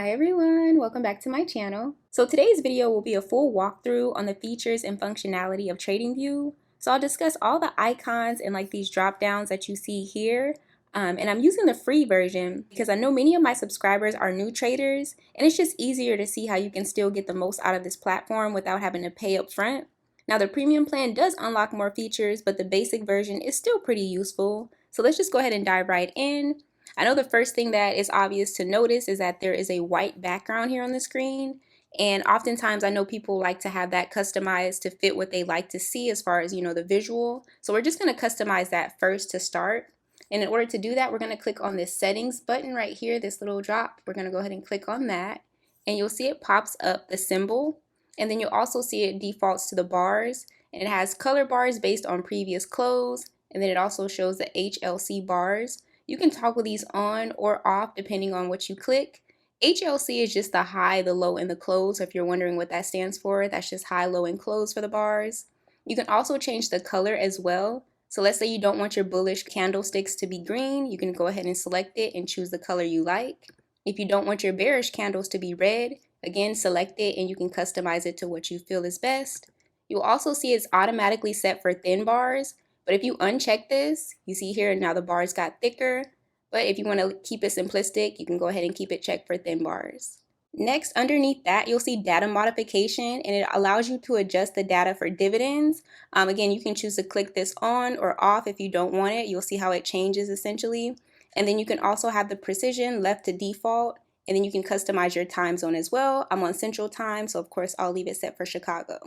Hi everyone, welcome back to my channel. So today's video will be a full walkthrough on the features and functionality of TradingView. So I'll discuss all the icons and like these drop downs that you see here. And I'm using the free version because I know many of my subscribers are new traders and it's just easier to see how you can still get the most out of this platform without having to pay up front. Now the premium plan does unlock more features, but the basic version is still pretty useful. So let's just go ahead and dive right in. I know the first thing that is obvious to notice is that there is a white background here on the screen. And oftentimes I know people like to have that customized to fit what they like to see as far as, the visual. So we're just going to customize that first to start. And in order to do that, we're going to click on this settings button right here, this little drop. We're going to go ahead and click on that. And you'll see it pops up the symbol. And then you'll also see it defaults to the bars. And it has color bars based on previous close. And then it also shows the HLC bars. You can toggle these on or off depending on what you click. HLC is just the high, the low, and the close. So if you're wondering what that stands for, that's just high, low, and close for the bars. You can also change the color as well. So let's say you don't want your bullish candlesticks to be green. You can go ahead and select it and choose the color you like. If you don't want your bearish candles to be red, again, select it and you can customize it to what you feel is best. You'll also see it's automatically set for thin bars. But if you uncheck this, you see here now the bars got thicker. But if you want to keep it simplistic, you can go ahead and keep it checked for thin bars. Next, underneath that, you'll see data modification, and it allows you to adjust the data for dividends. Again, you can choose to click this on or off if you don't want it. You'll see how it changes essentially. And then you can also have the precision left to default, and then you can customize your time zone as well. I'm on Central Time, so of course I'll leave it set for Chicago.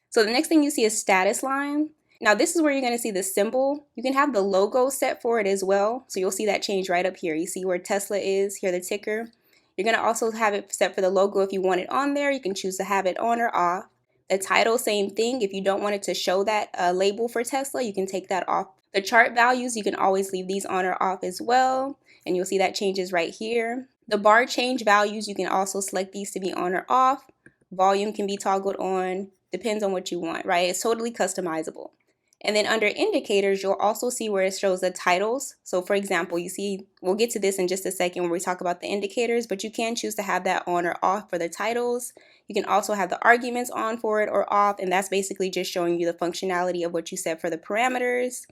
So the next thing you see is status line. Now this is where you're going to see the symbol. You can have the logo set for it as well. So you'll see that change right up here. You see where Tesla is, here the ticker. You're going to also have it set for the logo if you want it on there. You can choose to have it on or off. The title, same thing. If you don't want it to show that label for Tesla, you can take that off. The chart values, you can always leave these on or off as well. And you'll see that changes right here. The bar change values, you can also select these to be on or off. Volume can be toggled on. Depends on what you want, right? It's totally customizable. And then under indicators, you'll also see where it shows the titles. So for example, you see, we'll get to this in just a second when we talk about the indicators, but you can choose to have that on or off for the titles. You can also have the arguments on for it or off, and that's basically just showing you the functionality of what you set for the parameters.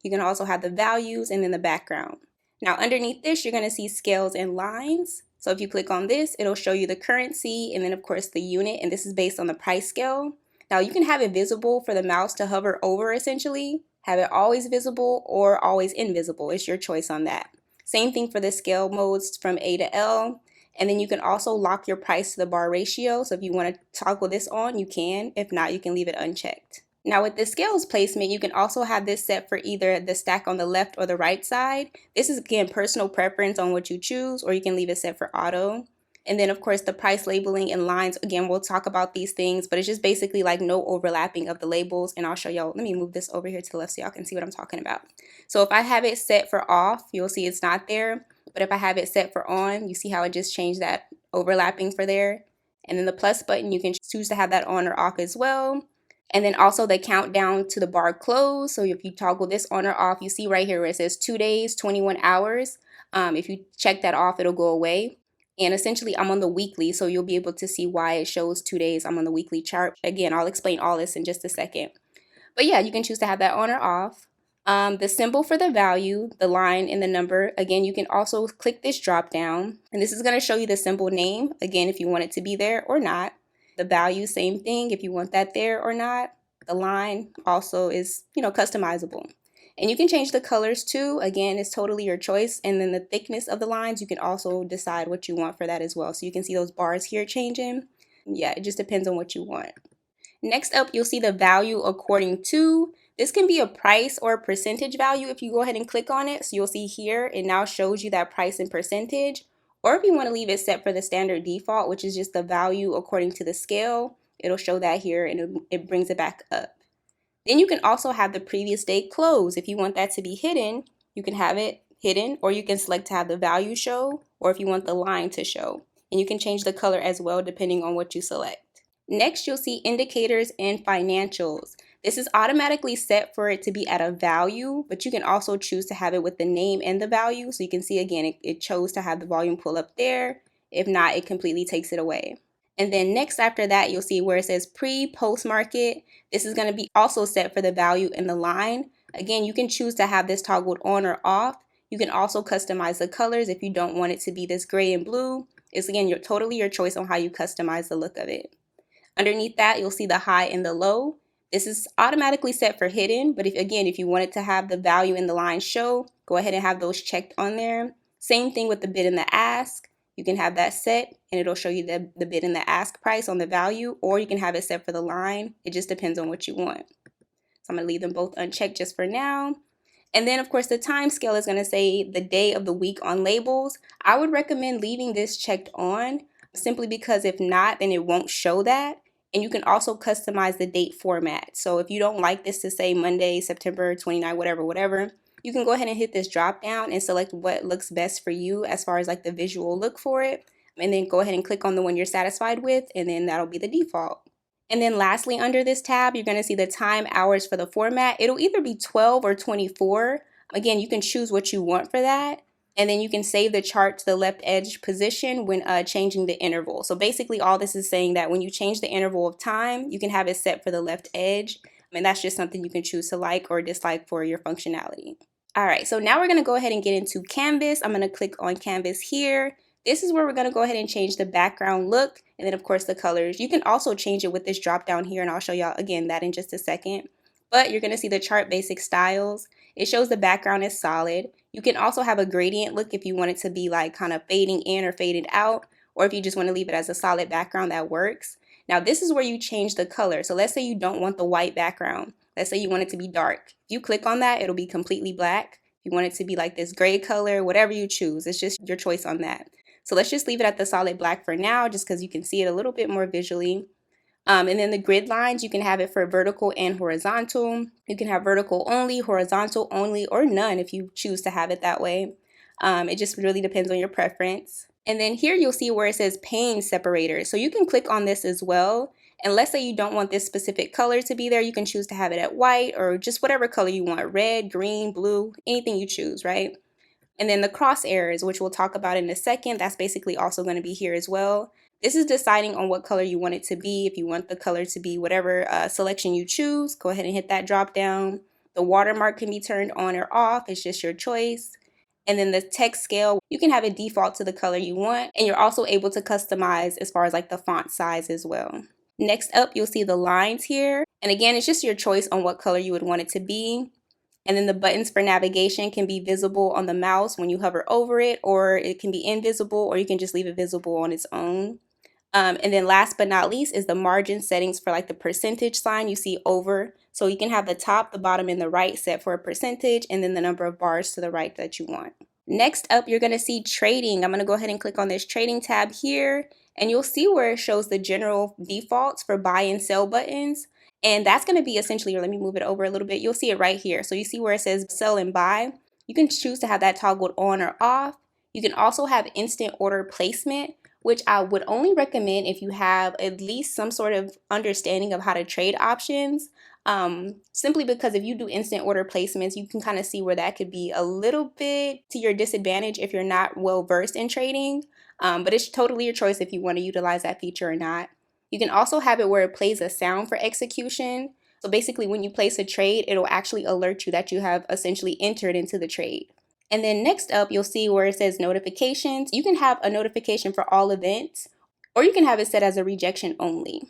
You can also have the values and then the background. Now underneath this, you're going to see scales and lines. So if you click on this, it'll show you the currency and then of course the unit, and this is based on the price scale. Now you can have it visible for the mouse to hover over essentially, have it always visible or always invisible. It's your choice on that. Same thing for the scale modes from A to L. And then you can also lock your price to the bar ratio. So if you want to toggle this on, you can. If not, you can leave it unchecked. Now with the scales placement, you can also have this set for either the stack on the left or the right side. This is again personal preference on what you choose, or you can leave it set for auto. And then of course the price labeling and lines, again, we'll talk about these things, but it's just basically like no overlapping of the labels. And I'll show y'all, let me move this over here to the left so y'all can see what I'm talking about. So if I have it set for off, you'll see it's not there. But if I have it set for on, you see how it just changed that overlapping for there. And then the plus button, you can choose to have that on or off as well. And then also the countdown to the bar close. So if you toggle this on or off, you see right here where it says 2 days, 21 hours. If you check that off, it'll go away. And essentially I'm on the weekly, so you'll be able to see why it shows 2 days. I'm on the weekly chart. Again, I'll explain all this in just a second. But yeah, you can choose to have that on or off. The symbol for the value, the line and the number. Again, you can also click this drop down, and this is going to show you the symbol name. Again, if you want it to be there or not. The value, same thing, if you want that there or not. The line also is, customizable. And you can change the colors too. Again, it's totally your choice. And then the thickness of the lines, you can also decide what you want for that as well. So you can see those bars here changing. Yeah, it just depends on what you want. Next up, you'll see the value according to. This can be a price or a percentage value if you go ahead and click on it. So you'll see here, it now shows you that price and percentage. Or if you want to leave it set for the standard default, which is just the value according to the scale, it'll show that here and it brings it back up. Then you can also have the previous day close. If you want that to be hidden, you can have it hidden, or you can select to have the value show, or if you want the line to show. And you can change the color as well depending on what you select. Next, you'll see indicators and financials. This is automatically set for it to be at a value, but you can also choose to have it with the name and the value. So you can see again, it chose to have the volume pull up there. If not, it completely takes it away. And then next after that, you'll see where it says pre-post market. This is going to be also set for the value in the line. Again, you can choose to have this toggled on or off. You can also customize the colors if you don't want it to be this gray and blue. It's again, totally your choice on how you customize the look of it. Underneath that, you'll see the high and the low. This is automatically set for hidden, but if you wanted to have the value in the line show, go ahead and have those checked on there. Same thing with the bid and the ask. You can have that set and it'll show you the bid and the ask price on the value, or you can have it set for the line. It just depends on what you want. So I'm going to leave them both unchecked just for now. And then of course the time scale is going to say the day of the week on labels. I would recommend leaving this checked on simply because if not, then it won't show that. And you can also customize the date format. So if you don't like this to say Monday, September 29, whatever, you can go ahead and hit this drop down and select what looks best for you as far as like the visual look for it. And then go ahead and click on the one you're satisfied with, and then that'll be the default. And then lastly, under this tab, you're going to see the time hours for the format. It'll either be 12 or 24. Again, you can choose what you want for that. And then you can save the chart to the left edge position when changing the interval. So basically all this is saying that when you change the interval of time, you can have it set for the left edge. And that's just something you can choose to like or dislike for your functionality. All right, so now we're going to go ahead and get into Canvas. I'm going to click on Canvas here. This is where we're going to go ahead and change the background look, and then of course the colors. You can also change it with this drop down here, and I'll show y'all again that in just a second. But you're going to see the chart basic styles. It shows the background is solid. You can also have a gradient look if you want it to be like kind of fading in or faded out, or if you just want to leave it as a solid background, that works. Now this is where you change the color. So let's say you don't want the white background. Let's say you want it to be dark. If you click on that, it'll be completely black. If you want it to be like this gray color, whatever you choose, it's just your choice on that. So let's just leave it at the solid black for now, just because you can see it a little bit more visually. And then the grid lines, you can have it for vertical and horizontal. You can have vertical only, horizontal only, or none if you choose to have it that way. It just really depends on your preference. And then here you'll see where it says pane separator. So you can click on this as well. And let's say you don't want this specific color to be there, you can choose to have it at white or just whatever color you want, red, green, blue, anything you choose, right? And then the crosshairs, which we'll talk about in a second, that's basically also going to be here as well. This is deciding on what color you want it to be. If you want the color to be whatever selection you choose, go ahead and hit that drop down. The watermark can be turned on or off. It's just your choice. And then the text scale, you can have it default to the color you want. And you're also able to customize as far as like the font size as well. Next up, you'll see the lines here. And again, it's just your choice on what color you would want it to be. And then the buttons for navigation can be visible on the mouse when you hover over it, or it can be invisible, or you can just leave it visible on its own. And then last but not least is the margin settings for like the percentage sign you see over. So you can have the top, the bottom, and the right set for a percentage, and then the number of bars to the right that you want. Next up, you're going to see trading. I'm going to go ahead and click on this trading tab here, and you'll see where it shows the general defaults for buy and sell buttons. And that's going to be essentially, or let me move it over a little bit. You'll see it right here. So you see where it says sell and buy. You can choose to have that toggled on or off. You can also have instant order placement, which I would only recommend if you have at least some sort of understanding of how to trade options. Simply because if you do instant order placements, you can kind of see where that could be a little bit to your disadvantage if you're not well versed in trading. But it's totally your choice if you want to utilize that feature or not. You can also have it where it plays a sound for execution. So basically when you place a trade, it'll actually alert you that you have essentially entered into the trade. And then next up, you'll see where it says notifications. You can have a notification for all events, or you can have it set as a rejection only.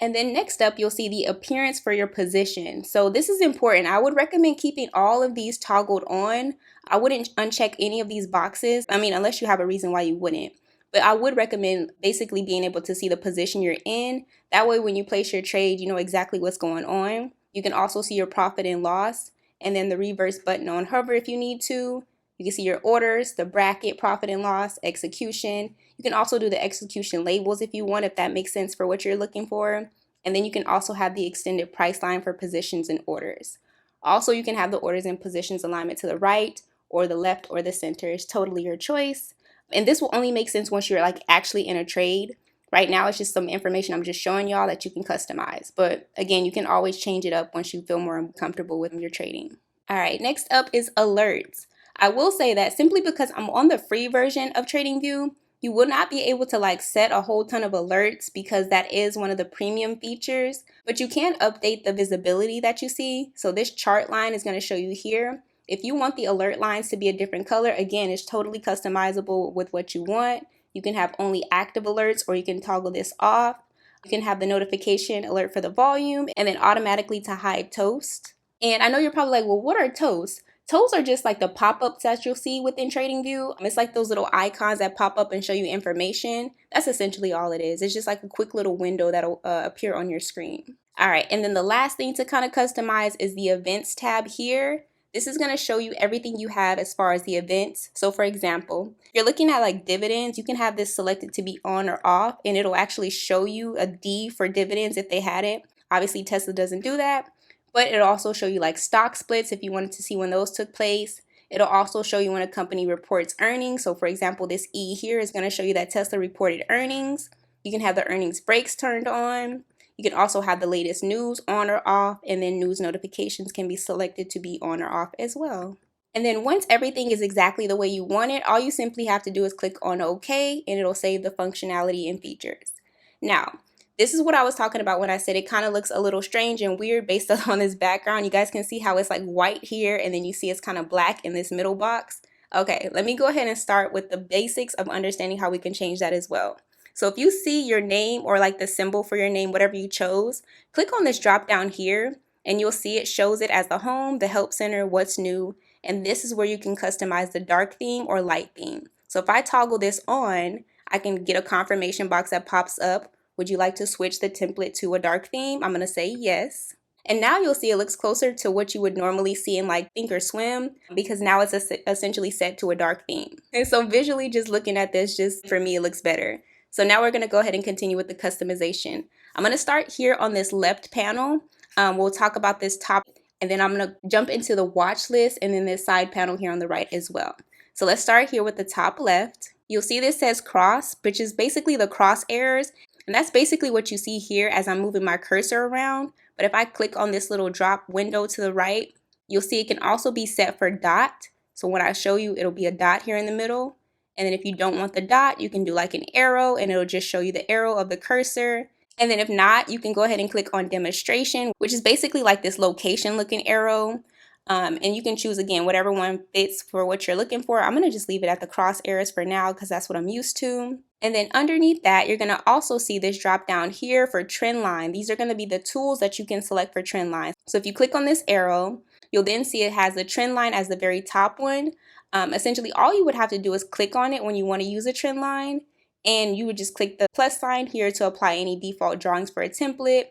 And then next up, you'll see the appearance for your position. So this is important. I would recommend keeping all of these toggled on. I wouldn't uncheck any of these boxes. I mean, unless you have a reason why you wouldn't. But I would recommend basically being able to see the position you're in. That way, when you place your trade, you know exactly what's going on. You can also see your profit and loss, and then the reverse button on hover if you need to. You can see your orders, the bracket, profit and loss, execution. You can also do the execution labels if you want, if that makes sense for what you're looking for. And then you can also have the extended price line for positions and orders. Also, you can have the orders and positions alignment to the right or the left or the center. It's totally your choice. And this will only make sense once you're like actually in a trade. Right now, it's just some information I'm just showing y'all that you can customize. But again, you can always change it up once you feel more comfortable with your trading. All right, next up is alerts. I will say that simply because I'm on the free version of TradingView, You will not be able to like set a whole ton of alerts because that is one of the premium features, but you can update the visibility that you see. So this chart line is going to show you here. If you want the alert lines to be a different color, again, it's totally customizable with what you want. You can have only active alerts, or you can toggle this off. You can have the notification alert for the volume and then automatically to hide toast. And I know you're probably like, well, what are toasts? Toasts are just like the pop-ups that you'll see within TradingView. It's like those little icons that pop up and show you information. That's essentially all it is. It's just like a quick little window that'll appear on your screen. All right, and then the last thing to kind of customize is the events tab here. This is going to show you everything you have as far as the events. So for example, if you're looking at like dividends, you can have this selected to be on or off, and it'll actually show you a D for dividends if they had it. Obviously, Tesla doesn't do that, but it'll also show you like stock splits if you wanted to see when those took place. It'll also show you when a company reports earnings. So for example, this E here is going to show you that Tesla reported earnings. You can have the earnings breaks turned on. You can also have the latest news on or off, and then news notifications can be selected to be on or off as well. And then once everything is exactly the way you want it, all you simply have to do is click on OK, and it'll save the functionality and features. Now, this is what I was talking about when I said it kind of looks a little strange and weird based on this background. You guys can see how it's like white here, and then you see it's kind of black in this middle box. Okay, let me go ahead and start with the basics of understanding how we can change that as well. So if you see your name or like the symbol for your name, whatever you chose, click on this drop down here and you'll see it shows it as the home, the help center, what's new, and this is where you can customize the dark theme or light theme. So if I toggle this on, I can get a confirmation box that pops up. Would you like to switch the template to a dark theme? I'm going to say yes. And now you'll see it looks closer to what you would normally see in like Thinkorswim, because now it's essentially set to a dark theme. And so visually just looking at this, just for me, it looks better. So now we're going to go ahead and continue with the customization. I'm going to start here on this left panel. We'll talk about this top, and then I'm going to jump into the watch list and then this side panel here on the right as well. So let's start here with the top left. You'll see this says cross, which is basically the crosshairs. And that's basically what you see here as I'm moving my cursor around. But if I click on this little drop window to the right, you'll see it can also be set for dot. So when I show you, it'll be a dot here in the middle. And then if you don't want the dot, you can do like an arrow, and it'll just show you the arrow of the cursor. And then if not, you can go ahead and click on demonstration, which is basically like this location looking arrow. And you can choose again whatever one fits for what you're looking for. I'm going to just leave it at the crosshairs for now because that's what I'm used to. And then underneath that, you're going to also see this drop down here for trend line. These are going to be the tools that you can select for trend lines. So if you click on this arrow, you'll then see it has the trend line as the very top one. Essentially, all you would have to do is click on it when you want to use a trend line, and you would just click the plus sign here to apply any default drawings for a template.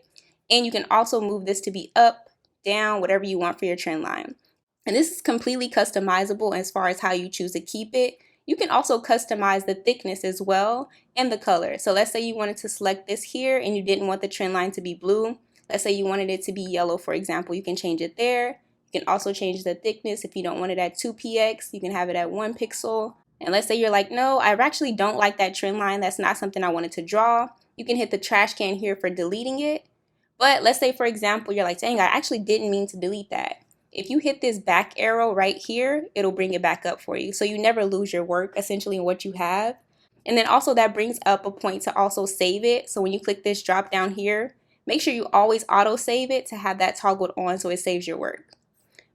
And you can also move this to be up, down, whatever you want for your trend line. And this is completely customizable as far as how you choose to keep it. You can also customize the thickness as well and the color. So let's say you wanted to select this here and you didn't want the trend line to be blue. Let's say you wanted it to be yellow, for example. You can change it there. You can also change the thickness. If you don't want it at 2px, you can have it at 1 pixel. And let's say you're like, no, I actually don't like that trend line. That's not something I wanted to draw. You can hit the trash can here for deleting it. But let's say, for example, you're like, dang, I actually didn't mean to delete that. If you hit this back arrow right here, it'll bring it back up for you. So you never lose your work, essentially, in what you have. And then also that brings up a point to also save it. So when you click this drop down here, make sure you always auto save it to have that toggled on so it saves your work.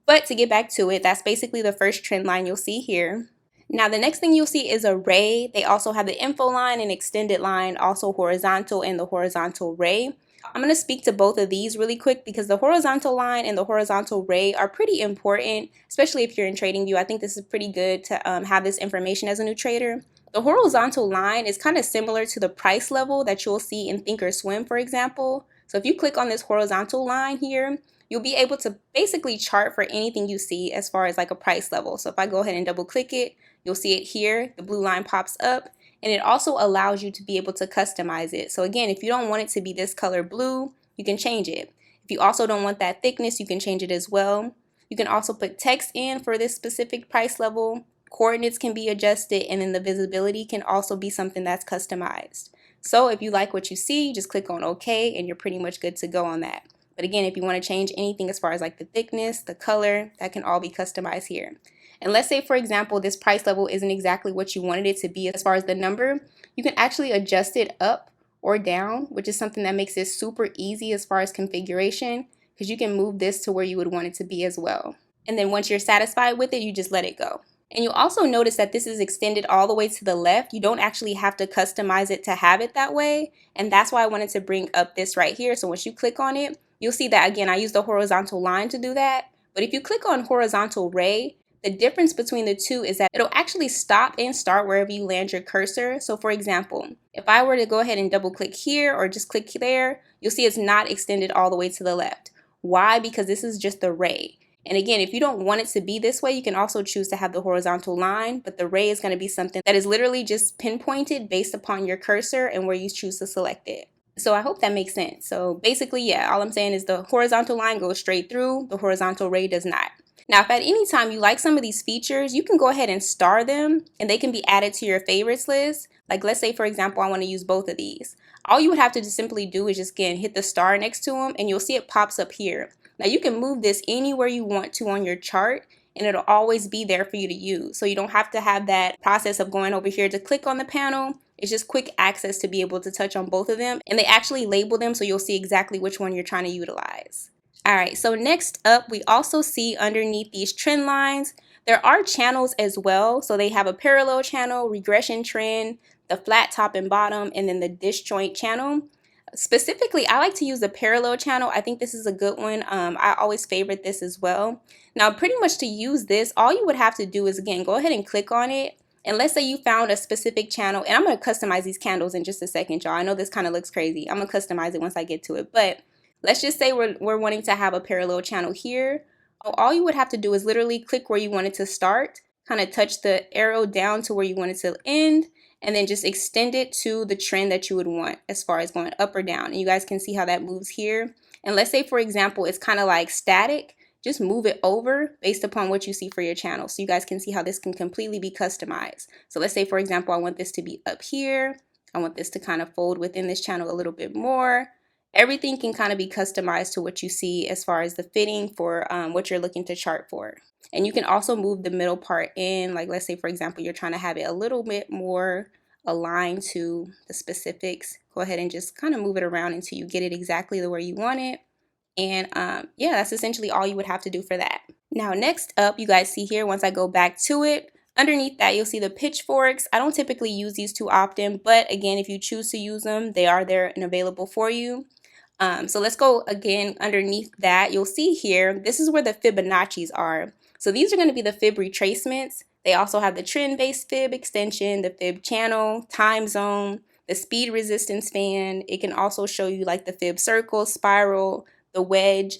But to get back to it, that's basically the first trend line you'll see here. Now the next thing you'll see is a ray. They also have the info line and extended line, also horizontal, and the horizontal ray. I'm going to speak to both of these really quick because the horizontal line and the horizontal ray are pretty important, especially if you're in TradingView. I think this is pretty good to have this information as a new trader. The horizontal line is kind of similar to the price level that you'll see in Thinkorswim, for example. So if you click on this horizontal line here, you'll be able to basically chart for anything you see as far as like a price level. So if I go ahead and double click it, you'll see it here. The blue line pops up. And it also allows you to be able to customize it. So again, if you don't want it to be this color blue, you can change it. If you also don't want that thickness, you can change it as well. You can also put text in for this specific price level. Coordinates can be adjusted, and then the visibility can also be something that's customized. So if you like what you see, you just click on OK, and you're pretty much good to go on that. But again, if you want to change anything as far as like the thickness, the color, that can all be customized here. And let's say, for example, this price level isn't exactly what you wanted it to be as far as the number, you can actually adjust it up or down, which is something that makes it super easy as far as configuration, because you can move this to where you would want it to be as well. And then once you're satisfied with it, you just let it go. And you'll also notice that this is extended all the way to the left. You don't actually have to customize it to have it that way. And that's why I wanted to bring up this right here. So once you click on it, you'll see that again, I use the horizontal line to do that. But if you click on horizontal ray, the difference between the two is that it'll actually stop and start wherever you land your cursor. So for example, if I were to go ahead and double click here or just click there, you'll see it's not extended all the way to the left. Why? Because this is just the ray. And again, if you don't want it to be this way, you can also choose to have the horizontal line, but the ray is going to be something that is literally just pinpointed based upon your cursor and where you choose to select it. So I hope that makes sense. So basically, yeah, all I'm saying is the horizontal line goes straight through, the horizontal ray does not. Now, if at any time you like some of these features, you can go ahead and star them and they can be added to your favorites list. Like let's say, for example, I want to use both of these. All you would have to just simply do is just again hit the star next to them and you'll see it pops up here. Now you can move this anywhere you want to on your chart and it'll always be there for you to use. So you don't have to have that process of going over here to click on the panel. It's just quick access to be able to touch on both of them, and they actually label them so you'll see exactly which one you're trying to utilize. All right, so next up, we also see underneath these trend lines, there are channels as well. So they have a parallel channel, regression trend, the flat top and bottom, and then the disjoint channel. Specifically, I like to use the parallel channel. I think this is a good one. I always favorite this as well. Now, pretty much to use this, all you would have to do is, again, go ahead and click on it. And let's say you found a specific channel, and I'm going to customize these candles in just a second, y'all. I know this kind of looks crazy. I'm going to customize it once I get to it. But let's just say we're wanting to have a parallel channel here. All you would have to do is literally click where you want it to start, kind of touch the arrow down to where you want it to end, and then just extend it to the trend that you would want as far as going up or down. And you guys can see how that moves here. And let's say, for example, it's kind of like static. Just move it over based upon what you see for your channel. So you guys can see how this can completely be customized. So let's say, for example, I want this to be up here. I want this to kind of fold within this channel a little bit more. Everything can kind of be customized to what you see as far as the fitting for what you're looking to chart for. And you can also move the middle part in, like let's say, for example, you're trying to have it a little bit more aligned to the specifics. Go ahead and just kind of move it around until you get it exactly the way you want it. And yeah, that's essentially all you would have to do for that. Now, next up, you guys see here, once I go back to it, underneath that, you'll see the pitchforks. I don't typically use these too often, but again, if you choose to use them, they are there and available for you. So let's go again underneath that. You'll see here, this is where the Fibonacci's are. So these are going to be the fib retracements. They also have the trend-based fib extension, the fib channel, time zone, the speed resistance band. It can also show you like the fib circle, spiral, the wedge.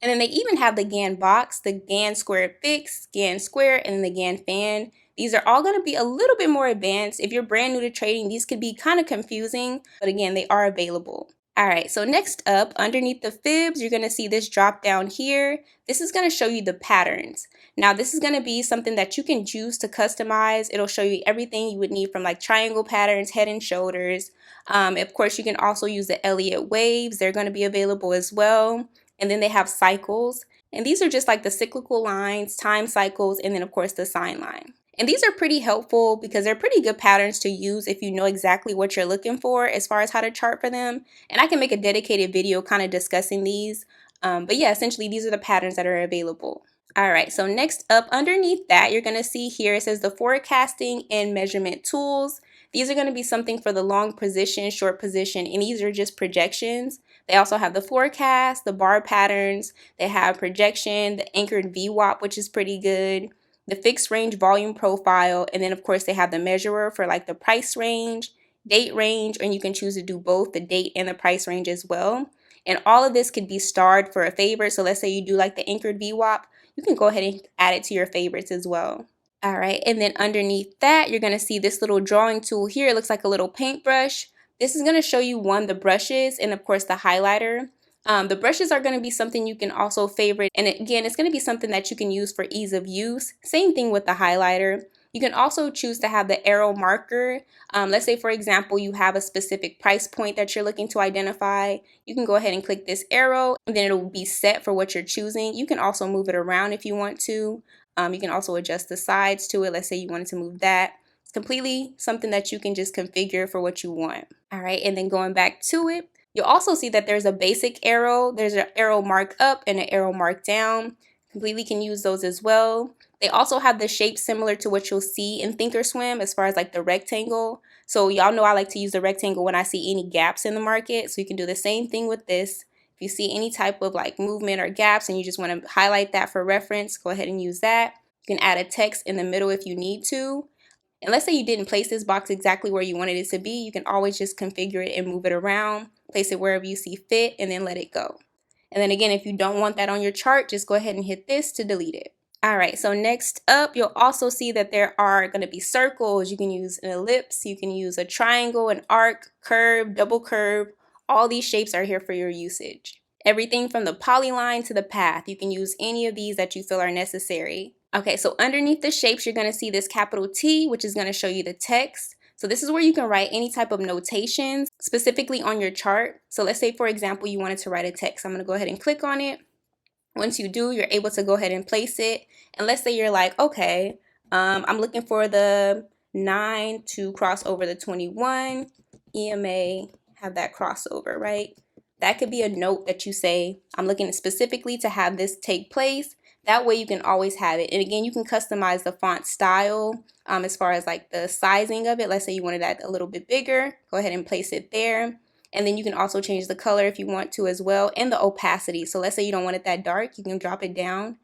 And then they even have the Gann box, the Gann squared fix, Gann square, and then the Gann fan. These are all going to be a little bit more advanced. If you're brand new to trading, these could be kind of confusing, but again, they are available. All right, so next up, underneath the fibs, you're going to see this drop down here. This is going to show you the patterns. Now, this is going to be something that you can choose to customize. It'll show you everything you would need from like triangle patterns, head and shoulders. Of course, you can also use the Elliott waves. They're going to be available as well. And then they have cycles. And these are just like the cyclical lines, time cycles, and then of course the sine line. And these are pretty helpful because they're pretty good patterns to use if you know exactly what you're looking for as far as how to chart for them. And I can make a dedicated video kind of discussing these. But yeah, essentially these are the patterns that are available. All right, so next up underneath that, you're going to see here, it says the forecasting and measurement tools. These are going to be something for the long position, short position, and these are just projections. They also have the forecast, the bar patterns. They have projection, the anchored VWAP, which is pretty good, the fixed range volume profile, and then of course they have the measurer for like the price range, date range, and you can choose to do both the date and the price range as well. And all of this could be starred for a favorite. So let's say you do like the anchored VWAP, you can go ahead and add it to your favorites as well. All right, and then underneath that, you're going to see this little drawing tool here. It looks like a little paintbrush. This is going to show you the brushes and of course the highlighter. The brushes are going to be something you can also favorite. And again, it's going to be something that you can use for ease of use. Same thing with the highlighter. You can also choose to have the arrow marker. Let's say, for example, you have a specific price point that you're looking to identify. You can go ahead and click this arrow and then it will be set for what you're choosing. You can also move it around if you want to. You can also adjust the sides to it. Let's say you wanted to move that. It's completely something that you can just configure for what you want. All right, and then going back to it, you'll also see that there's a basic arrow. There's an arrow mark up and an arrow mark down. Completely can use those as well. They also have the shape similar to what you'll see in Thinkorswim as far as like the rectangle. So y'all know I like to use the rectangle when I see any gaps in the market. So you can do the same thing with this. If you see any type of like movement or gaps and you just want to highlight that for reference, go ahead and use that. You can add a text in the middle if you need to. And let's say you didn't place this box exactly where you wanted it to be, you can always just configure it and move it around, place it wherever you see fit, and then let it go. And then again, if you don't want that on your chart, just go ahead and hit this to delete it. All right, so next up, you'll also see that there are going to be circles. You can use an ellipse, you can use a triangle, an arc, curve, double curve. All these shapes are here for your usage. Everything from the polyline to the path. You can use any of these that you feel are necessary. Okay, so underneath the shapes, you're going to see this capital T, which is going to show you the text. So this is where you can write any type of notations specifically on your chart. So let's say, for example, you wanted to write a text. I'm going to go ahead and click on it. Once you do, you're able to go ahead and place it. And let's say you're like, okay, I'm looking for the 9 to cross over the 21. EMA, have that crossover, right? That could be a note that you say, I'm looking specifically to have this take place. That way you can always have it. And again, you can customize the font style as far as like the sizing of it. Let's say you wanted that a little bit bigger. Go ahead and place it there. And then you can also change the color if you want to as well, and the opacity. So let's say you don't want it that dark, you can drop it down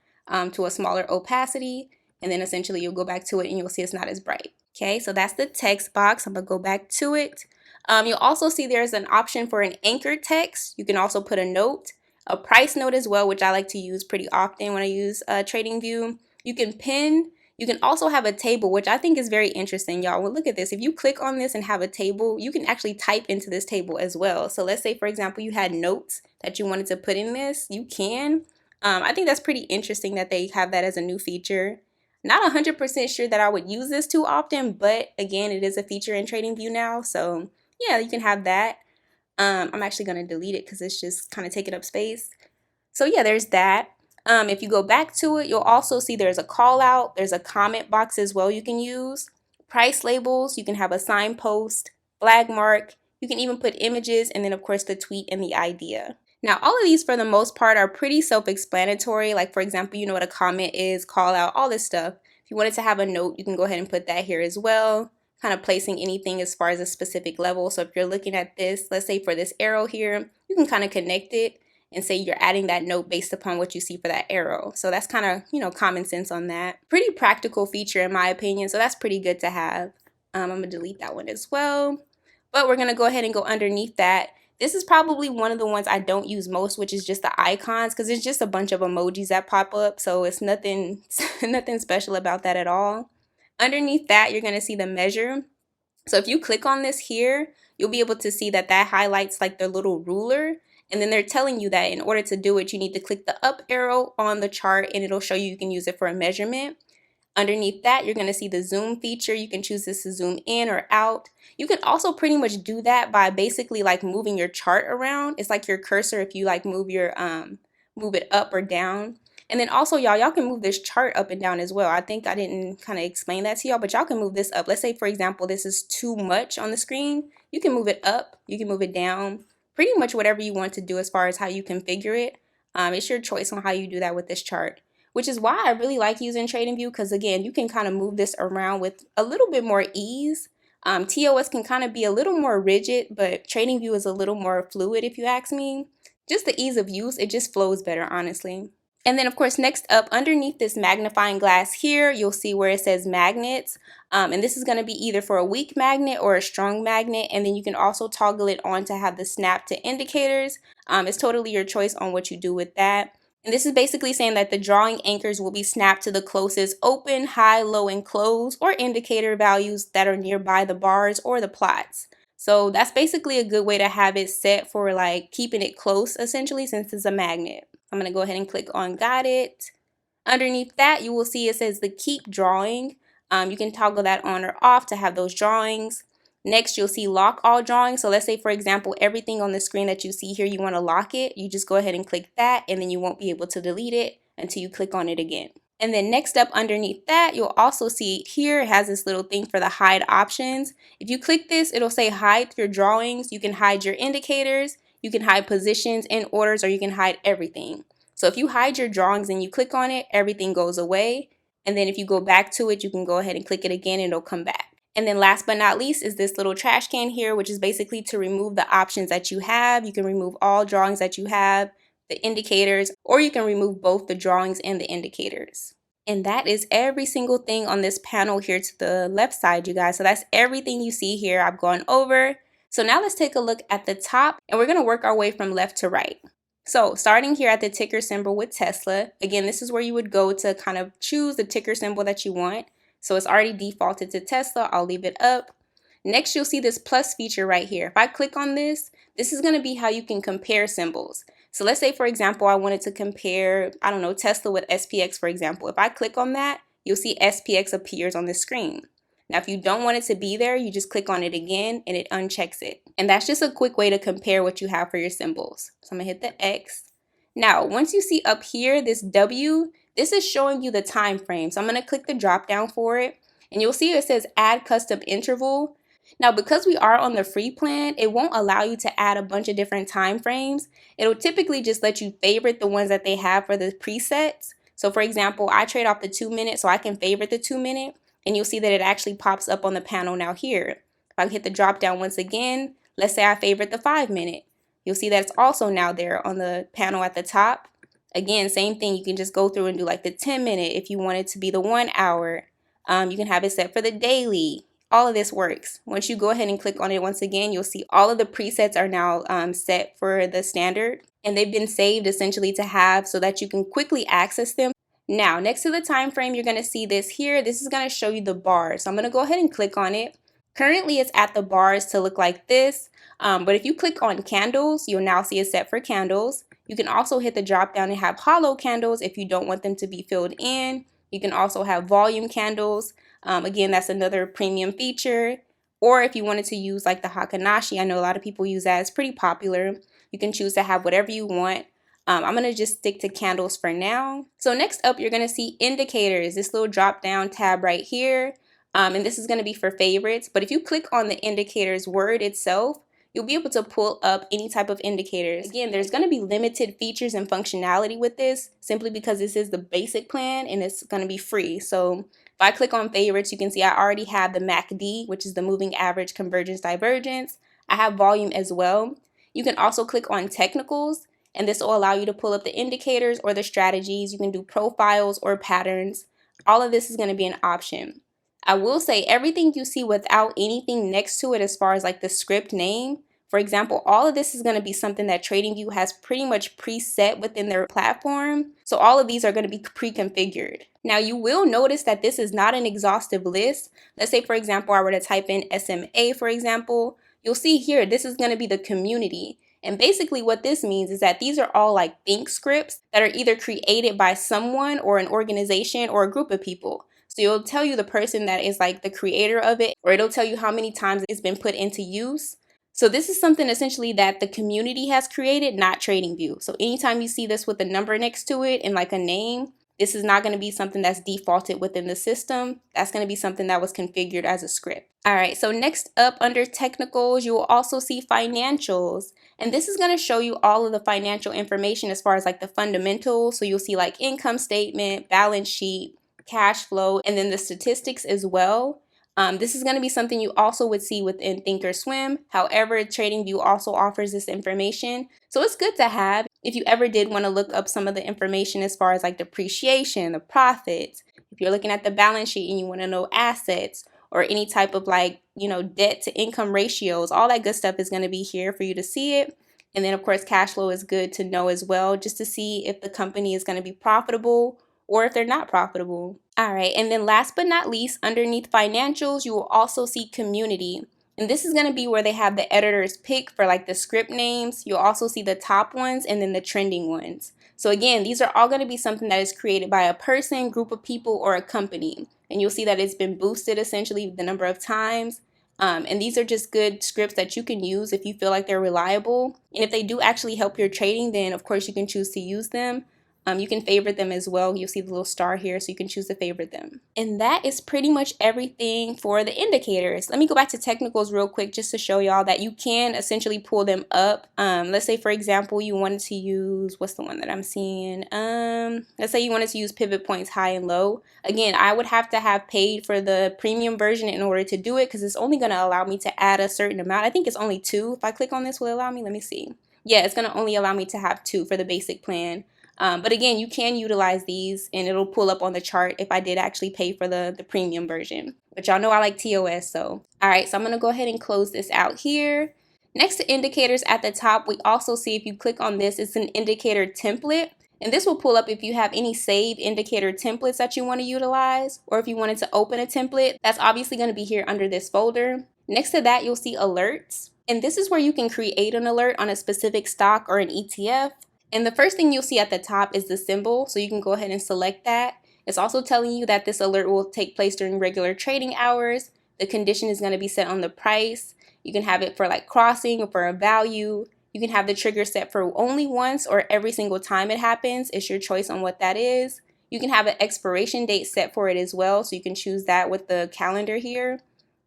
to a smaller opacity, and then essentially you'll go back to it and you'll see it's not as bright. Okay, so that's the text box. I'm gonna go back to it. You'll also see there's an option for an anchored text. You can also put a note, a price note as well, which I like to use pretty often when I use TradingView. You can pin. You can also have a table, which I think is very interesting, y'all. Well, look at this. If you click on this and have a table, you can actually type into this table as well. So let's say, for example, you had notes that you wanted to put in this. You can. I think that's pretty interesting that they have that as a new feature. Not 100% sure that I would use this too often, but again, it is a feature in TradingView now. So yeah, you can have that. I'm actually going to delete it because it's just kind of taking up space. So yeah, there's that. If you go back to it, you'll also see there's a call out, there's a comment box as well you can use, price labels, you can have a signpost, flag mark, you can even put images, and then of course the tweet and the idea. Now all of these for the most part are pretty self-explanatory. Like for example, you know what a comment is, call out, all this stuff. If you wanted to have a note, you can go ahead and put that here as well, kind of placing anything as far as a specific level. So if you're looking at this, let's say for this arrow here, you can kind of connect it and say you're adding that note based upon what you see for that arrow. So that's kind of, you know, common sense on that. Pretty practical feature in my opinion, so that's pretty good to have. I'm gonna delete that one as well. But we're gonna go ahead and go underneath that. This is probably one of the ones I don't use most, which is just the icons, because it's just a bunch of emojis that pop up, so it's nothing, nothing special about that at all. Underneath that, you're gonna see the measure. So if you click on this here, you'll be able to see that that highlights like the little ruler. And then they're telling you that in order to do it, you need to click the up arrow on the chart and it'll show you can use it for a measurement. Underneath that, you're going to see the zoom feature. You can choose this to zoom in or out. You can also pretty much do that by basically like moving your chart around. It's like your cursor if you like move your move it up or down. And then also y'all can move this chart up and down as well. I think I didn't kind of explain that to y'all, but y'all can move this up. Let's say for example this is too much on the screen. You can move it up, you can move it down. Pretty much whatever you want to do as far as how you configure it. It's your choice on how you do that with this chart, which is why I really like using TradingView, because again, you can kind of move this around with a little bit more ease. TOS can kind of be a little more rigid, but TradingView is a little more fluid if you ask me. Just the ease of use, it just flows better, honestly. And then of course, next up underneath this magnifying glass here, you'll see where it says magnets. And this is going to be either for a weak magnet or a strong magnet. And then you can also toggle it on to have the snap to indicators. It's totally your choice on what you do with that. And this is basically saying that the drawing anchors will be snapped to the closest open, high, low, and close, or indicator values that are nearby the bars or the plots. So that's basically a good way to have it set for like keeping it close essentially, since it's a magnet. I'm going to go ahead and click on got it. Underneath that, you will see it says the keep drawing. You can toggle that on or off to have those drawings. Next, you'll see lock all drawings. So let's say, for example, everything on the screen that you see here, you want to lock it. You just go ahead and click that, and then you won't be able to delete it until you click on it again. And then next up underneath that, you'll also see here it has this little thing for the hide options. If you click this, it'll say hide your drawings. You can hide your indicators, you can hide positions and orders, or you can hide everything. So if you hide your drawings and you click on it, everything goes away. And then if you go back to it, you can go ahead and click it again and it'll come back. And then last but not least is this little trash can here, which is basically to remove the options that you have. You can remove all drawings that you have, the indicators, or you can remove both the drawings and the indicators. And that is every single thing on this panel here to the left side, you guys. So that's everything you see here I've gone over. So now let's take a look at the top, and we're going to work our way from left to right. So starting here at the ticker symbol with Tesla, again, this is where you would go to kind of choose the ticker symbol that you want. So it's already defaulted to Tesla. I'll leave it up. Next, you'll see this plus feature right here. If I click on this, this is going to be how you can compare symbols. So let's say, for example, I wanted to compare, I don't know, Tesla with SPX, for example. If I click on that, you'll see SPX appears on the screen. Now, if you don't want it to be there, you just click on it again and it unchecks it. And that's just a quick way to compare what you have for your symbols. So I'm going to hit the X. Now, once you see up here, this W, this is showing you the time frame. So I'm going to click the drop down for it. And you'll see it says add custom interval. Now, because we are on the free plan, it won't allow you to add a bunch of different time frames. It'll typically just let you favorite the ones that they have for the presets. So for example, I trade off the 2 minute, so I can favorite the 2 minute, and you'll see that it actually pops up on the panel now here. If I hit the drop down once again, let's say I favorite the 5 minute. You'll see that it's also now there on the panel at the top. Again, same thing, you can just go through and do like the 10 minute if you want it to be the 1 hour. You can have it set for the daily. All of this works. Once you go ahead and click on it once again, you'll see all of the presets are now set for the standard, and they've been saved essentially to have so that you can quickly access them. Now, next to the time frame, you're going to see this here. This is going to show you the bars. So I'm going to go ahead and click on it. Currently, it's at the bars to look like this, but if you click on candles, you'll now see it set for candles. You can also hit the drop down and have hollow candles if you don't want them to be filled in. You can also have volume candles. Again, that's another premium feature. Or if you wanted to use like the Hakanashi, I know a lot of people use that. It's pretty popular. You can choose to have whatever you want. I'm going to just stick to candles for now. So next up, you're going to see indicators, this little drop down tab right here. And this is going to be for favorites. But if you click on the indicators word itself, you'll be able to pull up any type of indicators. Again, there's going to be limited features and functionality with this simply because this is the basic plan and it's going to be free. So if I click on favorites, you can see I already have the MACD, which is the moving average convergence divergence. I have volume as well. You can also click on technicals, and this will allow you to pull up the indicators or the strategies. You can do profiles or patterns. All of this is going to be an option. I will say everything you see without anything next to it as far as like the script name, for example, all of this is going to be something that TradingView has pretty much preset within their platform. So all of these are going to be pre-configured. Now you will notice that this is not an exhaustive list. Let's say, for example, I were to type in SMA, for example, you'll see here, this is going to be the community. And basically what this means is that these are all like think scripts that are either created by someone or an organization or a group of people. So it'll tell you the person that is like the creator of it, or it'll tell you how many times it's been put into use. So this is something essentially that the community has created, not TradingView. So anytime you see this with a number next to it and like a name, this is not going to be something that's defaulted within the system. That's going to be something that was configured as a script. All right, so next up under technicals, you will also see financials. And this is going to show you all of the financial information as far as like the fundamentals. So you'll see like income statement, balance sheet, cash flow, and then the statistics as well. This is going to be something you also would see within Thinkorswim. However, TradingView also offers this information. So it's good to have if you ever did want to look up some of the information as far as like depreciation, the profits. If you're looking at the balance sheet and you want to know assets or any type of like, debt to income ratios, all that good stuff is going to be here for you to see it. And then of course, cash flow is good to know as well, just to see if the company is going to be profitable or if they're not profitable. All right, and then last but not least, underneath financials, you will also see community. And this is going to be where they have the editor's pick for like the script names. You'll also see the top ones and then the trending ones. So again, these are all going to be something that is created by a person, group of people, or a company. And you'll see that it's been boosted essentially the number of times. And these are just good scripts that you can use if you feel like they're reliable. And if they do actually help your trading, then of course you can choose to use them. You can favorite them as well. You'll see the little star here, so you can choose to favorite them. And that is pretty much everything for the indicators. Let me go back to technicals real quick just to show y'all that you can essentially pull them up. Let's say, for example, you wanted to use, what's the one that I'm seeing? Let's say you wanted to use pivot points high and low. Again, I would have to have paid for the premium version in order to do it because it's only going to allow me to add a certain amount. I think it's only 2. If I click on this, will it allow me? Let me see. Yeah, it's going to only allow me to have 2 for the basic plan. But again, you can utilize these and it'll pull up on the chart if I did actually pay for the premium version. But y'all know I like TOS, so. All right, so I'm going to go ahead and close this out here. Next to indicators at the top, we also see if you click on this, it's an indicator template. And this will pull up if you have any save indicator templates that you want to utilize, or if you wanted to open a template, that's obviously going to be here under this folder. Next to that, you'll see alerts. And this is where you can create an alert on a specific stock or an ETF. And the first thing you'll see at the top is the symbol, so you can go ahead and select that. It's also telling you that this alert will take place during regular trading hours. The condition is going to be set on the price. You can have it for like crossing or for a value. You can have the trigger set for only once or every single time it happens. It's your choice on what that is. You can have an expiration date set for it as well, so you can choose that with the calendar here.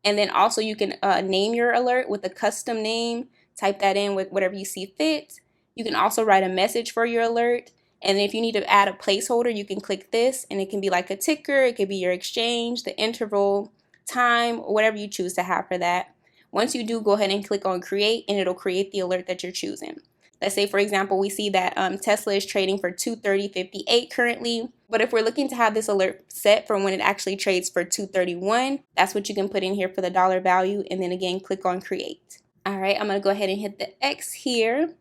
And then also you can name your alert with a custom name. Type that in with whatever you see fit. You can also write a message for your alert. And if you need to add a placeholder, you can click this and it can be like a ticker, it could be your exchange, the interval, time, or whatever you choose to have for that. Once you do, go ahead and click on create and it'll create the alert that you're choosing. Let's say, for example, we see that Tesla is trading for 230.58 currently. But if we're looking to have this alert set for when it actually trades for 231, that's what you can put in here for the dollar value. And then again, click on create. All right, I'm going to go ahead and hit the X here.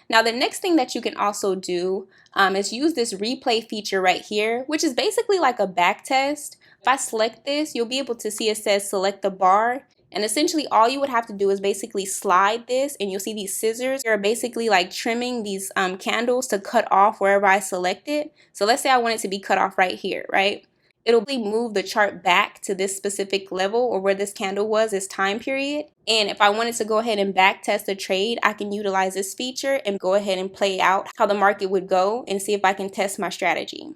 Now, the next thing that you can also do is use this replay feature right here, which is basically like a back test. If I select this, you'll be able to see it says select the bar. And essentially all you would have to do is basically slide this and you'll see these scissors are basically like trimming these candles to cut off wherever I select it. So let's say I want it to be cut off right here, right? It'll move the chart back to this specific level or where this candle was, this time period. And if I wanted to go ahead and back test the trade, I can utilize this feature and go ahead and play out how the market would go and see if I can test my strategy.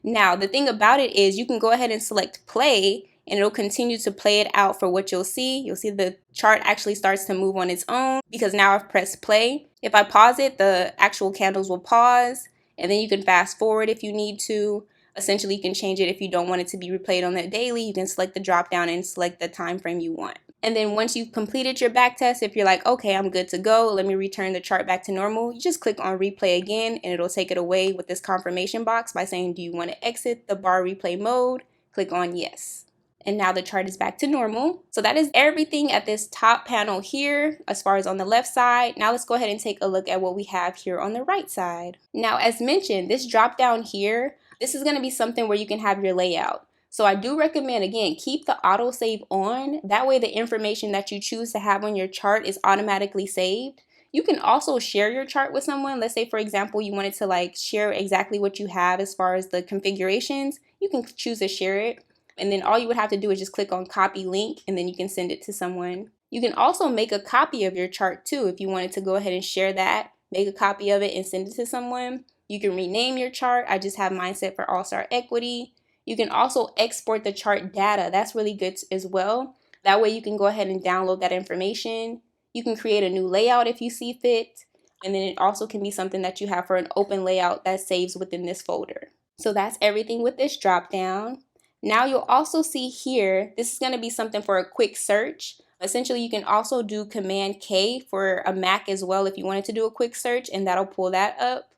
Now, the thing about it is you can go ahead and select play and it'll continue to play it out for what you'll see. You'll see the chart actually starts to move on its own because now I've pressed play. If I pause it, the actual candles will pause and then you can fast forward if you need to. Essentially, you can change it if you don't want it to be replayed on the daily. You can select the drop down and select the time frame you want. And then once you've completed your back test, if you're like, okay, I'm good to go, let me return the chart back to normal, you just click on replay again and it'll take it away with this confirmation box by saying, do you want to exit the bar replay mode? Click on yes. And now the chart is back to normal. So that is everything at this top panel here as far as on the left side. Now let's go ahead and take a look at what we have here on the right side. Now, as mentioned, this drop down here, this is going to be something where you can have your layout. So I do recommend, again, keep the autosave on. That way the information that you choose to have on your chart is automatically saved. You can also share your chart with someone. Let's say, for example, you wanted to like share exactly what you have as far as the configurations. You can choose to share it. And then all you would have to do is just click on copy link and then you can send it to someone. You can also make a copy of your chart too if you wanted to go ahead and share that. Make a copy of it and send it to someone. You can rename your chart. I just have mine set for All-Star Equity. You can also export the chart data. That's really good as well. That way you can go ahead and download that information. You can create a new layout if you see fit. And then it also can be something that you have for an open layout that saves within this folder. So that's everything with this drop down. Now you'll also see here, this is going to be something for a quick search. Essentially, you can also do Command K for a Mac as well if you wanted to do a quick search, and that'll pull that up.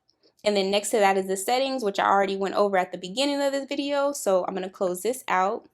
And then next to that is the settings, which I already went over at the beginning of this video. So I'm going to close this out.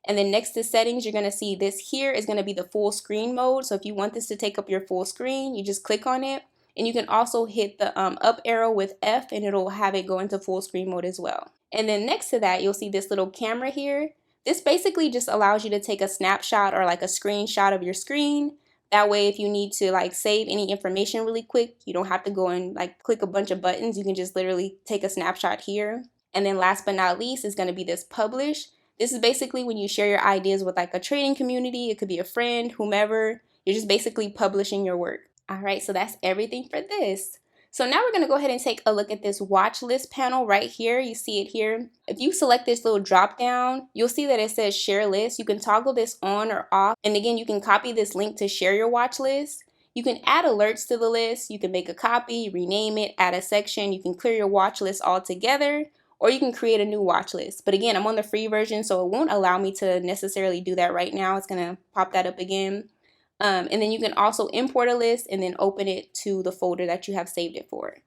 And then next to settings, you're going to see this here is going to be the full screen mode. So if you want this to take up your full screen, you just click on it. And you can also hit the up arrow with F and it'll have it go into full screen mode as well. And then next to that, you'll see this little camera here. This basically just allows you to take a snapshot or like a screenshot of your screen. That way, if you need to like save any information really quick, you don't have to go and like click a bunch of buttons. You can just literally take a snapshot here. And then last but not least is going to be this publish. This is basically when you share your ideas with like a trading community. It could be a friend, whomever. You're just basically publishing your work. All right, so that's everything for this. So now we're going to go ahead and take a look at this watch list panel right here. You see it here. If you select this little drop down, you'll see that it says share list. You can toggle this on or off. And again, you can copy this link to share your watch list. You can add alerts to the list. You can make a copy, rename it, add a section. You can clear your watch list altogether, or you can create a new watch list. But again, I'm on the free version, so it won't allow me to necessarily do that right now. It's going to pop that up again. And then you can also import a list and then open it to the folder that you have saved it for.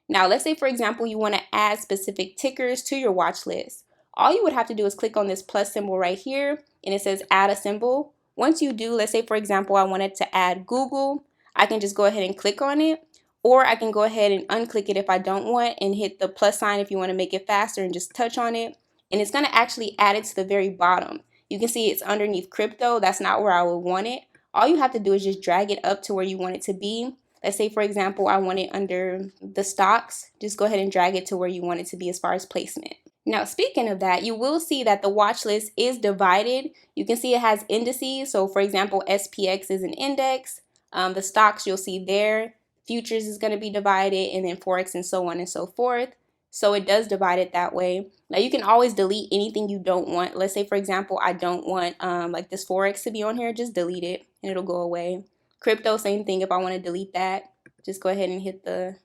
Now, let's say, for example, you want to add specific tickers to your watch list. All you would have to do is click on this plus symbol right here, and it says add a symbol. Once you do, let's say, for example, I wanted to add Google, I can just go ahead and click on it, or I can go ahead and unclick it if I don't want and hit the plus sign if you want to make it faster and just touch on it. And it's going to actually add it to the very bottom. You can see it's underneath crypto. That's not where I would want it. All you have to do is just drag it up to where you want it to be. Let's say, for example, I want it under the stocks. Just go ahead and drag it to where you want it to be as far as placement. Now, speaking of that, you will see that the watch list is divided. You can see it has indices. So, for example, SPX is an index. The stocks you'll see there. Futures is going to be divided, and then Forex and so on and so forth. So it does divide it that way. Now you can always delete anything you don't want. Let's say, for example, I don't want like this Forex to be on here. Just delete it and it'll go away. Crypto, same thing. If I want to delete that, just go ahead and hit the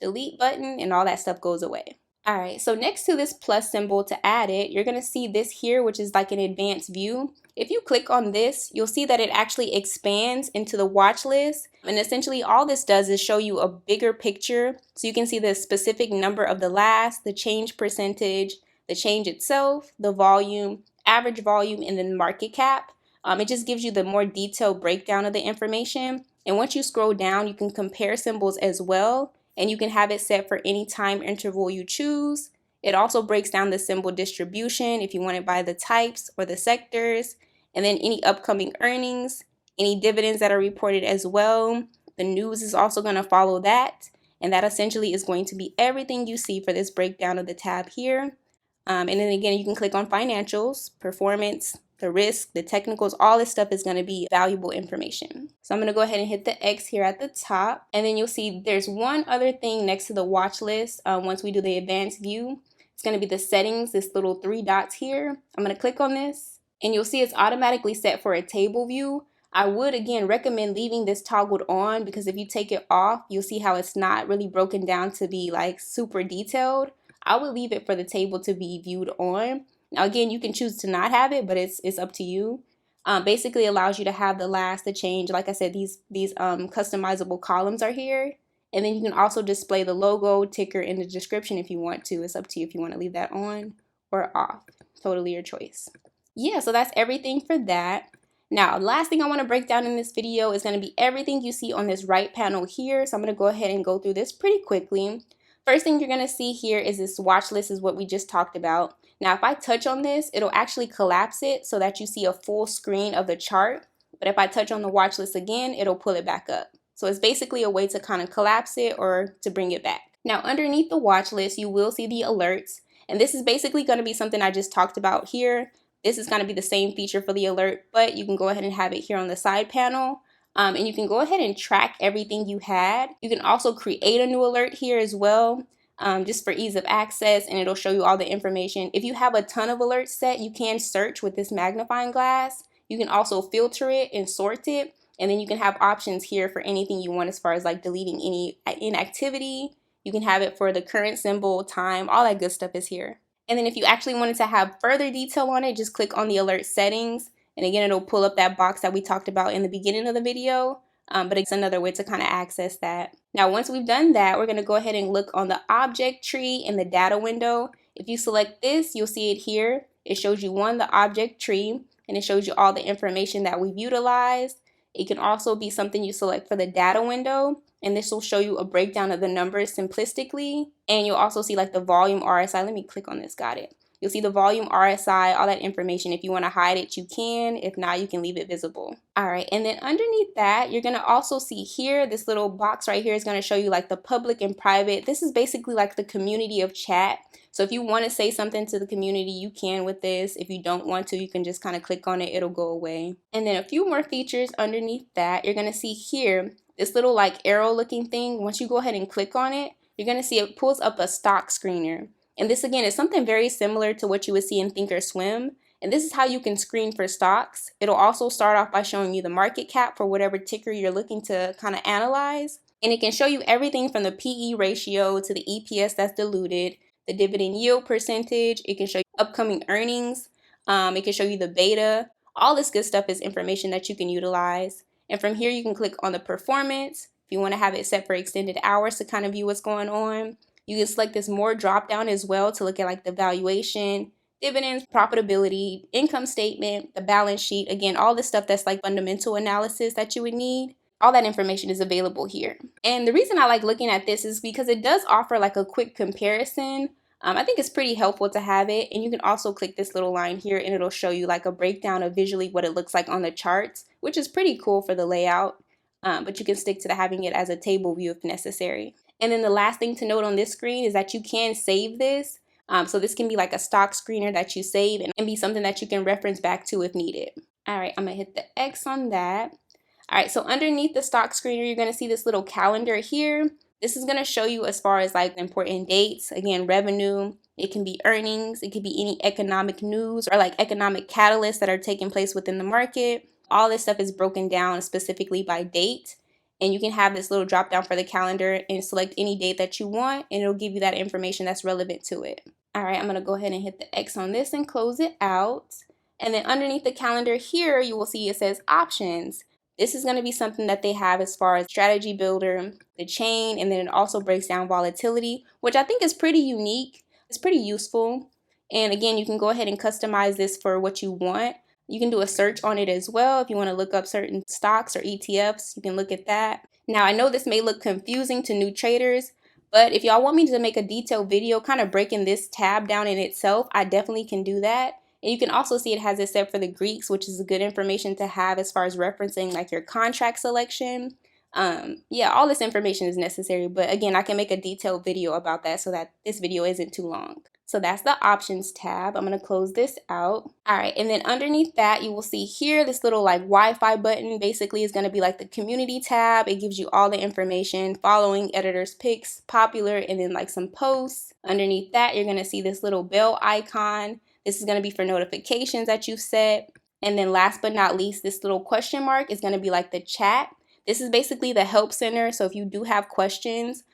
delete button and all that stuff goes away. All right, so next to this plus symbol to add it, you're going to see this here, which is like an advanced view. If you click on this, you'll see that it actually expands into the watch list. And essentially all this does is show you a bigger picture. So you can see the specific number of the last, the change percentage, the change itself, the volume, average volume, and then market cap. It just gives you the more detailed breakdown of the information. And once you scroll down, you can compare symbols as well. And you can have it set for any time interval you choose. It also breaks down the symbol distribution if you want it by the types or the sectors, and then any upcoming earnings, any dividends that are reported as well. The news is also going to follow that, and that essentially is going to be everything you see for this breakdown of the tab here. And then again, you can click on financials, performance, the risk, the technicals, all this stuff is going to be valuable information. So I'm going to go ahead and hit the X here at the top. And then you'll see there's one other thing next to the watch list. Once we do the advanced view, it's going to be the settings, this little 3 dots here. I'm going to click on this and you'll see it's automatically set for a table view. I would again recommend leaving this toggled on because if you take it off, you'll see how it's not really broken down to be like super detailed. I would leave it for the table to be viewed on. Now again, you can choose to not have it, but it's up to you. Basically allows you to have the change. Like I said, these customizable columns are here. And then you can also display the logo, ticker, and the description if you want to. It's up to you if you want to leave that on or off. Totally your choice. Yeah, so that's everything for that. Now, last thing I want to break down in this video is going to be everything you see on this right panel here. So I'm going to go ahead and go through this pretty quickly. First thing you're going to see here is this watch list is what we just talked about. Now, if I touch on this, it'll actually collapse it so that you see a full screen of the chart. But if I touch on the watch list again, it'll pull it back up. So it's basically a way to kind of collapse it or to bring it back. Now, underneath the watch list, you will see the alerts. And this is basically going to be something I just talked about here. This is going to be the same feature for the alert, but you can go ahead and have it here on the side panel. And you can go ahead and track everything you had. You can also create a new alert here as well. Just for ease of access, and it'll show you all the information. If you have a ton of alerts set, you can search with this magnifying glass. You can also filter it and sort it, and then you can have options here for anything you want as far as like deleting any inactivity. You can have it for the current symbol, time, all that good stuff is here. And then if you actually wanted to have further detail on it, just click on the alert settings, and again, it'll pull up that box that we talked about in the beginning of the video. But it's another way to kind of access that. Now, once we've done that, we're going to go ahead and look on the object tree in the data window. If you select this, you'll see it here. It shows you the object tree, and it shows you all the information that we've utilized. It can also be something you select for the data window, and this will show you a breakdown of the numbers simplistically. And you'll also see like the volume RSI. Let me click on this. Got it. You'll see the volume, RSI, all that information. If you want to hide it, you can. If not, you can leave it visible. All right, and then underneath that, you're going to also see here, this little box right here is going to show you like the public and private. This is basically like the community of chat. So if you want to say something to the community, you can with this. If you don't want to, you can just kind of click on it. It'll go away. And then a few more features underneath that, you're going to see here this little like arrow looking thing, once you go ahead and click on it, you're going to see it pulls up a stock screener. And this again is something very similar to what you would see in Thinkorswim. And this is how you can screen for stocks. It'll also start off by showing you the market cap for whatever ticker you're looking to kind of analyze. And it can show you everything from the PE ratio to the EPS that's diluted, the dividend yield percentage. It can show you upcoming earnings. It can show you the beta. All this good stuff is information that you can utilize. And from here, you can click on the performance. If you want to have it set for extended hours to kind of view what's going on. You can select this more drop down as well to look at like the valuation, dividends, profitability, income statement, the balance sheet. Again, all this stuff that's like fundamental analysis that you would need. All that information is available here. And the reason I like looking at this is because it does offer like a quick comparison. I think it's pretty helpful to have it. And you can also click this little line here and it'll show you like a breakdown of visually what it looks like on the charts, which is pretty cool for the layout. But you can stick to having it as a table view if necessary. And then the last thing to note on this screen is that you can save this. So this can be like a stock screener that you save and be something that you can reference back to if needed. All right, I'm gonna hit the X on that. All right, so underneath the stock screener, you're gonna see this little calendar here. This is gonna show you as far as like important dates, again, revenue, it can be earnings, it could be any economic news or like economic catalysts that are taking place within the market. All this stuff is broken down specifically by date. And you can have this little drop down for the calendar and select any date that you want, and it'll give you that information that's relevant to it. All right, I'm gonna go ahead and hit the X on this and close it out. And then underneath the calendar here, you will see it says options. This is gonna be something that they have as far as strategy builder, the chain, and then it also breaks down volatility, which I think is pretty unique. It's pretty useful. And again, you can go ahead and customize this for what you want. You can do a search on it as well. If you want to look up certain stocks or ETFs, you can look at that. Now, I know this may look confusing to new traders, but if y'all want me to make a detailed video kind of breaking this tab down in itself, I definitely can do that. And you can also see it has it set for the Greeks, which is good information to have as far as referencing like your contract selection. Yeah, all this information is necessary, but again, I can make a detailed video about that so that this video isn't too long. So that's the options tab. I'm going to close this out. All right. And then underneath that, you will see here, this little like Wi-Fi button basically is going to be like the community tab. It gives you all the information, following, editors picks, popular, and then like some posts. Underneath that, you're going to see this little bell icon. This is going to be for notifications that you've set. And then last but not least, this little question mark is going to be like the chat. This is basically the help center. So if you do have questions,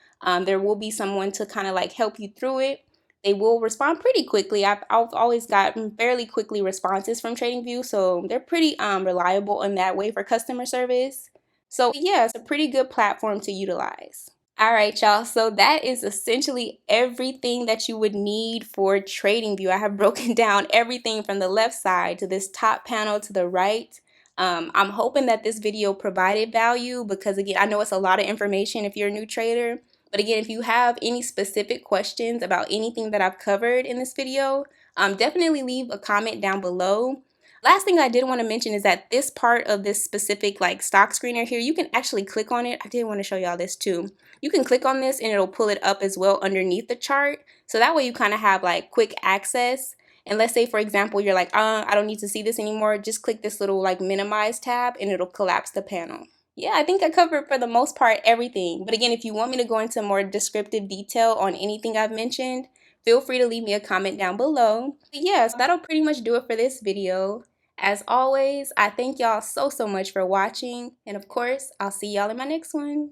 there will be someone to kind of like help you through it. They will respond pretty quickly. I've always gotten fairly quickly responses from TradingView, so they're pretty reliable in that way for customer service. So yeah, it's a pretty good platform to utilize. All right, y'all. So that is essentially everything that you would need for TradingView. I have broken down everything from the left side to this top panel to the right. I'm hoping that this video provided value because again, I know it's a lot of information if you're a new trader. But again, if you have any specific questions about anything that I've covered in this video, definitely leave a comment down below. Last thing I did want to mention is that this part of this specific like stock screener here, you can actually click on it. I did want to show y'all this too. You can click on this and it'll pull it up as well underneath the chart. So that way you kind of have like quick access. And let's say, for example, you're like, I don't need to see this anymore. Just click this little like minimize tab and it'll collapse the panel. Yeah, I think I covered for the most part everything. But again, if you want me to go into more descriptive detail on anything I've mentioned, feel free to leave me a comment down below. But yeah, so that'll pretty much do it for this video. As always, I thank y'all so much for watching. And of course, I'll see y'all in my next one.